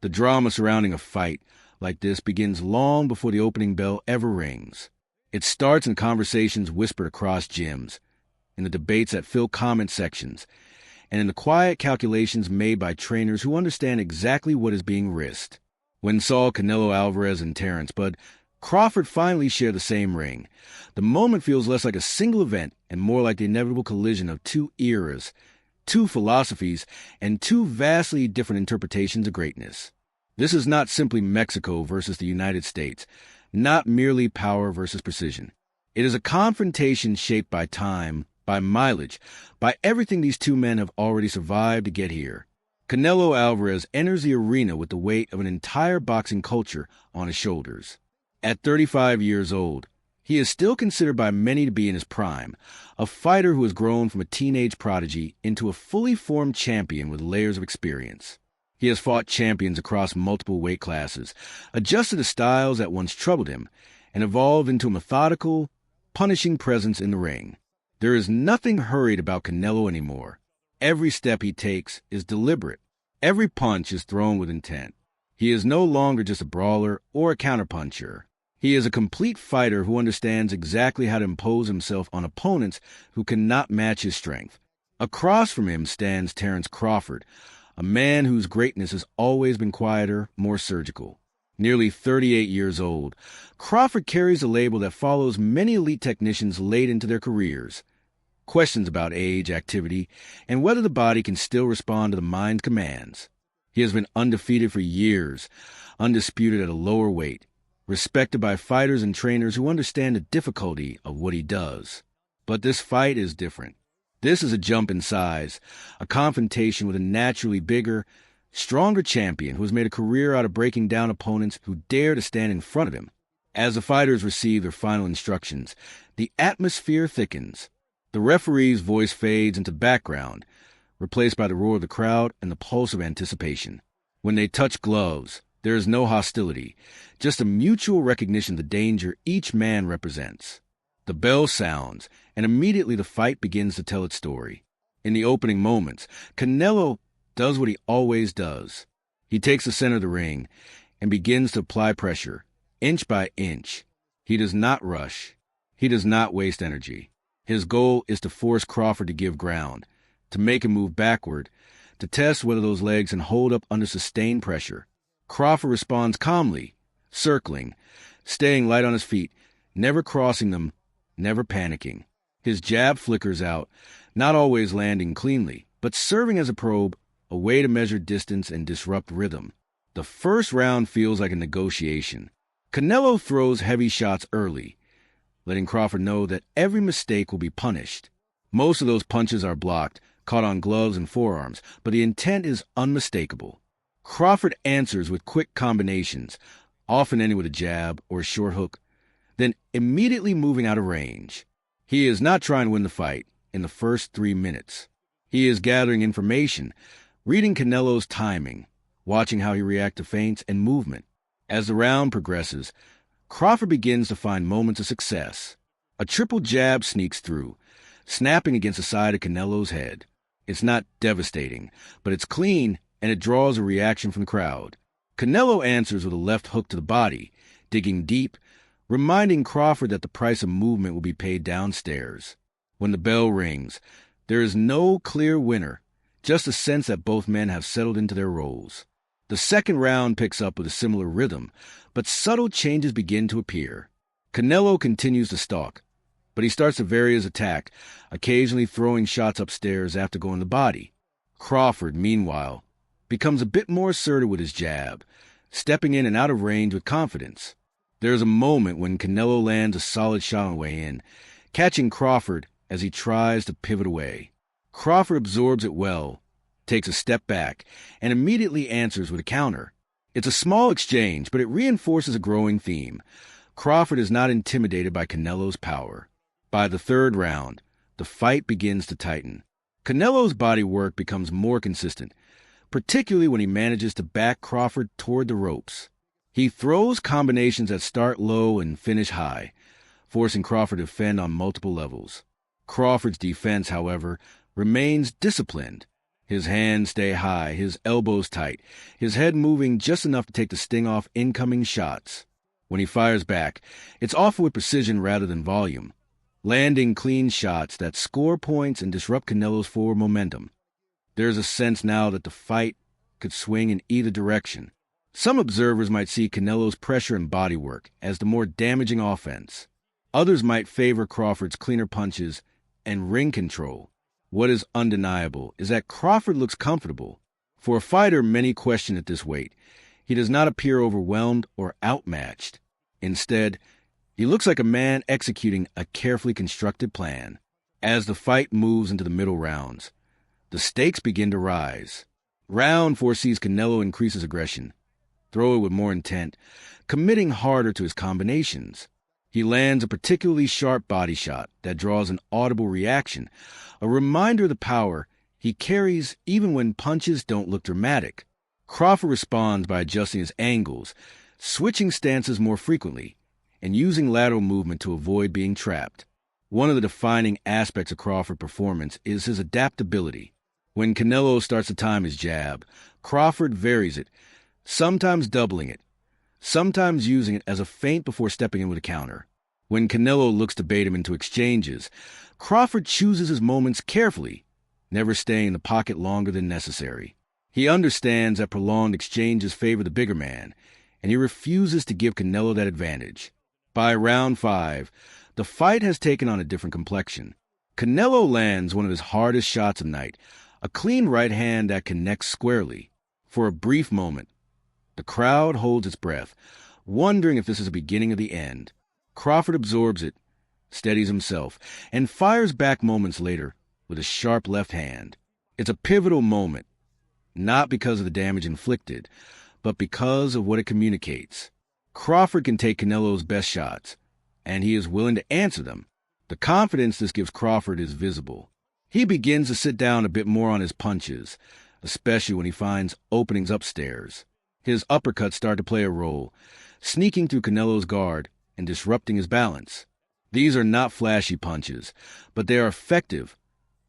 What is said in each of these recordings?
The drama surrounding a fight like this begins long before the opening bell ever rings. It starts in conversations whispered across gyms, in the debates that fill comment sections, and in the quiet calculations made by trainers who understand exactly what is being risked. When Saul, Canelo, Alvarez, and Terence Bud Crawford finally share the same ring, the moment feels less like a single event and more like the inevitable collision of two eras, two philosophies, and two vastly different interpretations of greatness. This is not simply Mexico versus the United States, not merely power versus precision. It is a confrontation shaped by time, by mileage, by everything these two men have already survived to get here. Canelo Alvarez enters the arena with the weight of an entire boxing culture on his shoulders. At 35 years old, he is still considered by many to be in his prime, a fighter who has grown from a teenage prodigy into a fully formed champion with layers of experience. He has fought champions across multiple weight classes, adjusted to styles that once troubled him, and evolved into a methodical, punishing presence in the ring. There is nothing hurried about Canelo anymore. Every step he takes is deliberate. Every punch is thrown with intent. He is no longer just a brawler or a counterpuncher. He is a complete fighter who understands exactly how to impose himself on opponents who cannot match his strength. Across from him stands Terence Crawford, a man whose greatness has always been quieter, more surgical. Nearly 38 years old, Crawford carries a label that follows many elite technicians late into their careers. Questions about age, activity, and whether the body can still respond to the mind's commands. He has been undefeated for years, undisputed at a lower weight, respected by fighters and trainers who understand the difficulty of what he does. But this fight is different. This is a jump in size, a confrontation with a naturally bigger, stronger champion who has made a career out of breaking down opponents who dare to stand in front of him. As the fighters receive their final instructions, the atmosphere thickens. The referee's voice fades into background, replaced by the roar of the crowd and the pulse of anticipation. When they touch gloves, there is no hostility, just a mutual recognition of the danger each man represents. The bell sounds, and immediately the fight begins to tell its story. In the opening moments, Canelo does what he always does. He takes the center of the ring and begins to apply pressure, inch by inch. He does not rush. He does not waste energy. His goal is to force Crawford to give ground, to make him move backward, to test whether those legs can hold up under sustained pressure. Crawford responds calmly, circling, staying light on his feet, never crossing them, never panicking. His jab flickers out, not always landing cleanly, but serving as a probe, a way to measure distance and disrupt rhythm. The first round feels like a negotiation. Canelo throws heavy shots early, letting Crawford know that every mistake will be punished. Most of those punches are blocked, caught on gloves and forearms, but the intent is unmistakable. Crawford answers with quick combinations, often ending with a jab or a short hook, then immediately moving out of range. He is not trying to win the fight in the first 3 minutes. He is gathering information, reading Canelo's timing, watching how he reacts to feints and movement. As the round progresses, Crawford begins to find moments of success. A triple jab sneaks through, snapping against the side of Canelo's head. It's not devastating, but it's clean, and it draws a reaction from the crowd. Canelo answers with a left hook to the body, digging deep, reminding Crawford that the price of movement will be paid downstairs. When the bell rings, there is no clear winner, just a sense that both men have settled into their roles. The second round picks up with a similar rhythm, but subtle changes begin to appear. Canelo continues to stalk, but he starts to vary his attack, occasionally throwing shots upstairs after going to the body. Crawford, meanwhile, becomes a bit more assertive with his jab, stepping in and out of range with confidence. There is a moment when Canelo lands a solid shot on the way in, catching Crawford as he tries to pivot away. Crawford absorbs it well, takes a step back, and immediately answers with a counter. It's a small exchange, but it reinforces a growing theme. Crawford is not intimidated by Canelo's power. By the third round, the fight begins to tighten. Canelo's body work becomes more consistent, particularly when he manages to back Crawford toward the ropes. He throws combinations that start low and finish high, forcing Crawford to defend on multiple levels. Crawford's defense, however, remains disciplined. His hands stay high, his elbows tight, his head moving just enough to take the sting off incoming shots. When he fires back, it's often with precision rather than volume, landing clean shots that score points and disrupt Canelo's forward momentum. There's a sense now that the fight could swing in either direction. Some observers might see Canelo's pressure and body work as the more damaging offense. Others might favor Crawford's cleaner punches and ring control. What is undeniable is that Crawford looks comfortable. For a fighter many question at this weight, he does not appear overwhelmed or outmatched. Instead, he looks like a man executing a carefully constructed plan. As the fight moves into the middle rounds, the stakes begin to rise. Round 4 sees Canelo increase his aggression, throw it with more intent, committing harder to his combinations. He lands a particularly sharp body shot that draws an audible reaction, a reminder of the power he carries even when punches don't look dramatic. Crawford responds by adjusting his angles, switching stances more frequently, and using lateral movement to avoid being trapped. One of the defining aspects of Crawford's performance is his adaptability. When Canelo starts to time his jab, Crawford varies it, sometimes doubling it, sometimes using it as a feint before stepping in with a counter. When Canelo looks to bait him into exchanges, Crawford chooses his moments carefully, never staying in the pocket longer than necessary. He understands that prolonged exchanges favor the bigger man, and he refuses to give Canelo that advantage. By round 5, the fight has taken on a different complexion. Canelo lands one of his hardest shots of the night, a clean right hand that connects squarely. For a brief moment, the crowd holds its breath, wondering if this is the beginning of the end. Crawford absorbs it, steadies himself, and fires back moments later with a sharp left hand. It's a pivotal moment, not because of the damage inflicted, but because of what it communicates. Crawford can take Canelo's best shots, and he is willing to answer them. The confidence this gives Crawford is visible. He begins to sit down a bit more on his punches, especially when he finds openings upstairs. His uppercuts start to play a role, sneaking through Canelo's guard and disrupting his balance. These are not flashy punches, but they are effective,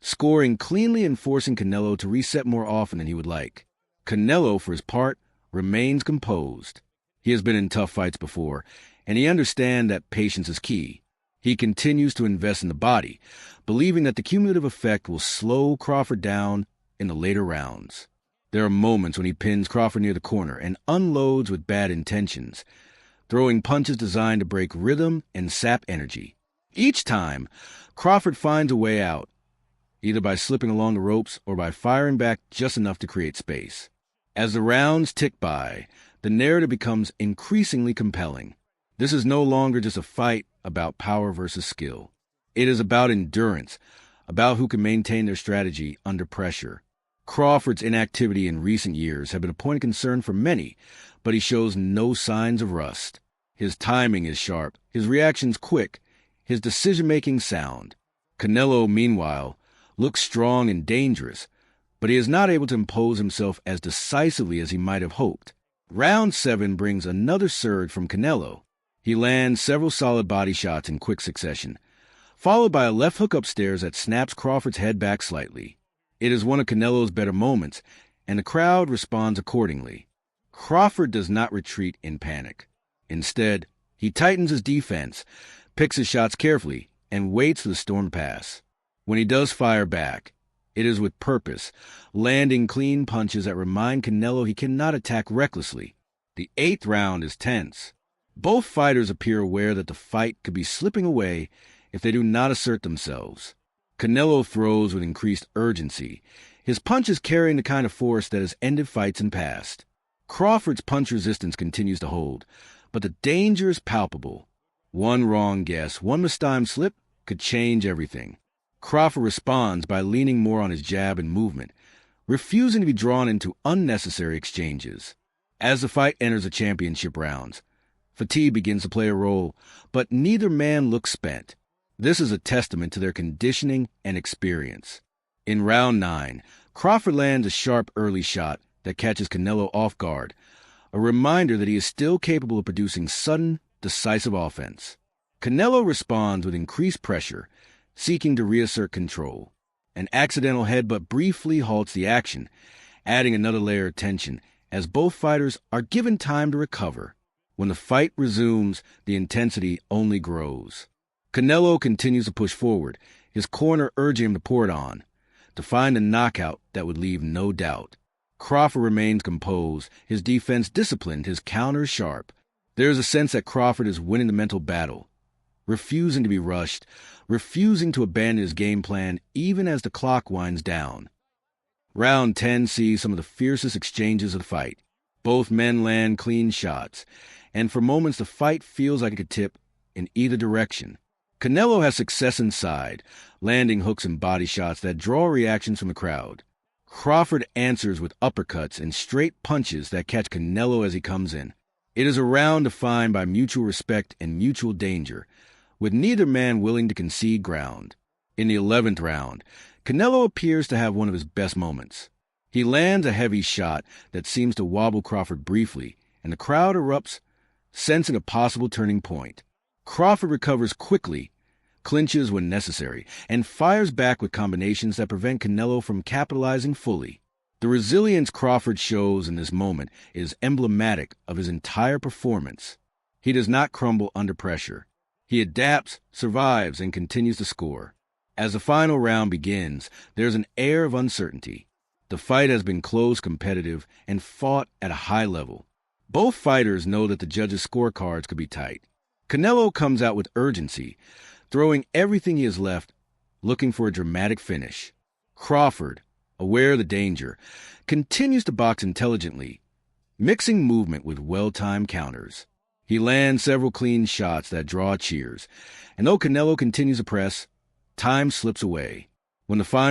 scoring cleanly and forcing Canelo to reset more often than he would like. Canelo, for his part, remains composed. He has been in tough fights before, and he understands that patience is key. He continues to invest in the body, believing that the cumulative effect will slow Crawford down in the later rounds. There are moments when he pins Crawford near the corner and unloads with bad intentions, throwing punches designed to break rhythm and sap energy. Each time, Crawford finds a way out, either by slipping along the ropes or by firing back just enough to create space. As the rounds tick by, the narrative becomes increasingly compelling. This is no longer just a fight about power versus skill. It is about endurance, about who can maintain their strategy under pressure. Crawford's inactivity in recent years have been a point of concern for many, but he shows no signs of rust. His timing is sharp, his reactions quick, his decision-making sound. Canelo, meanwhile, looks strong and dangerous, but he is not able to impose himself as decisively as he might have hoped. Round 7 brings another surge from Canelo. He lands several solid body shots in quick succession, followed by a left hook upstairs that snaps Crawford's head back slightly. It is one of Canelo's better moments, and the crowd responds accordingly. Crawford does not retreat in panic. Instead, he tightens his defense, picks his shots carefully, and waits for the storm to pass. When he does fire back, it is with purpose, landing clean punches that remind Canelo he cannot attack recklessly. The 8th round is tense. Both fighters appear aware that the fight could be slipping away if they do not assert themselves. Canelo throws with increased urgency, his punches carrying the kind of force that has ended fights in the past. Crawford's punch resistance continues to hold, but the danger is palpable. One wrong guess, one mistimed slip could change everything. Crawford responds by leaning more on his jab and movement, refusing to be drawn into unnecessary exchanges. As the fight enters the championship rounds, fatigue begins to play a role, but neither man looks spent. This is a testament to their conditioning and experience. In round 9, Crawford lands a sharp early shot that catches Canelo off guard, a reminder that he is still capable of producing sudden, decisive offense. Canelo responds with increased pressure, seeking to reassert control. An accidental headbutt briefly halts the action, adding another layer of tension as both fighters are given time to recover. When the fight resumes, the intensity only grows. Canelo continues to push forward, his corner urging him to pour it on, to find a knockout that would leave no doubt. Crawford remains composed, his defense disciplined, his counters sharp. There is a sense that Crawford is winning the mental battle, refusing to be rushed, refusing to abandon his game plan even as the clock winds down. Round 10 sees some of the fiercest exchanges of the fight. Both men land clean shots, and for moments the fight feels like it could tip in either direction. Canelo has success inside, landing hooks and body shots that draw reactions from the crowd. Crawford answers with uppercuts and straight punches that catch Canelo as he comes in. It is a round defined by mutual respect and mutual danger, with neither man willing to concede ground. In the 11th round, Canelo appears to have one of his best moments. He lands a heavy shot that seems to wobble Crawford briefly, and the crowd erupts, sensing a possible turning point. Crawford recovers quickly, clinches when necessary, and fires back with combinations that prevent Canelo from capitalizing fully. The resilience Crawford shows in this moment is emblematic of his entire performance. He does not crumble under pressure. He adapts, survives, and continues to score. As the final round begins, there's an air of uncertainty. The fight has been close, competitive, and fought at a high level. Both fighters know that the judges' scorecards could be tight. Canelo comes out with urgency, throwing everything he has left, looking for a dramatic finish. Crawford, aware of the danger, continues to box intelligently, mixing movement with well-timed counters. He lands several clean shots that draw cheers, and though Canelo continues to press, time slips away. When the final